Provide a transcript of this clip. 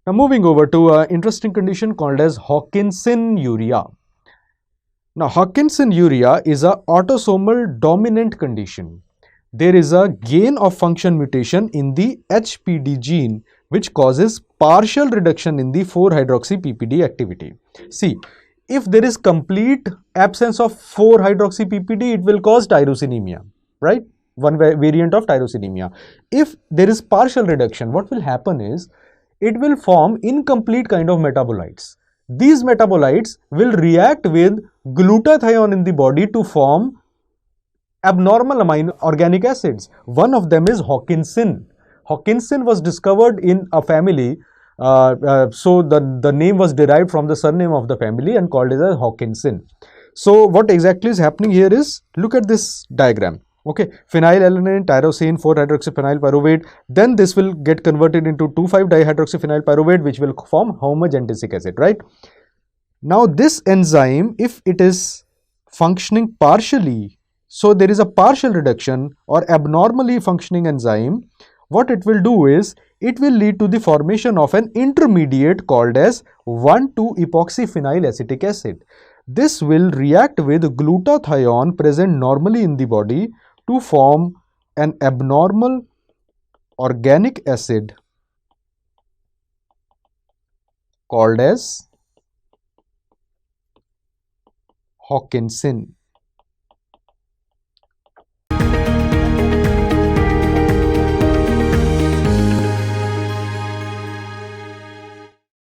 Now moving over to an interesting condition called as Hawkinsinuria. Now Hawkinsinuria is an autosomal dominant condition. There is a gain of function mutation in the HPD gene which causes partial reduction in the 4-hydroxy-PPD activity. See, if there is complete absence of 4-hydroxy-PPD, it will cause tyrosinemia, right? One variant of tyrosinemia. If there is partial reduction, what will happen is it will form incomplete kind of metabolites. These metabolites will react with glutathione in the body to form abnormal amino organic acids. One of them is Hawkinsin. Hawkinsin was discovered in a family, so the name was derived from the surname of the family and called as Hawkinsin. So what exactly is happening here is, look at this diagram. Okay, phenylalanine, tyrosine, 4-hydroxyphenyl pyruvate, then this will get converted into 2,5-dihydroxyphenyl pyruvate, which will form homogenesic acid, right? Now this enzyme, if it is functioning partially, so there is a partial reduction or abnormally functioning enzyme, what it will do is, it will lead to the formation of an intermediate called as 1,2-epoxyphenyl acetic acid. This will react with glutathione present normally in the body to form an abnormal organic acid called as Hawkinsin.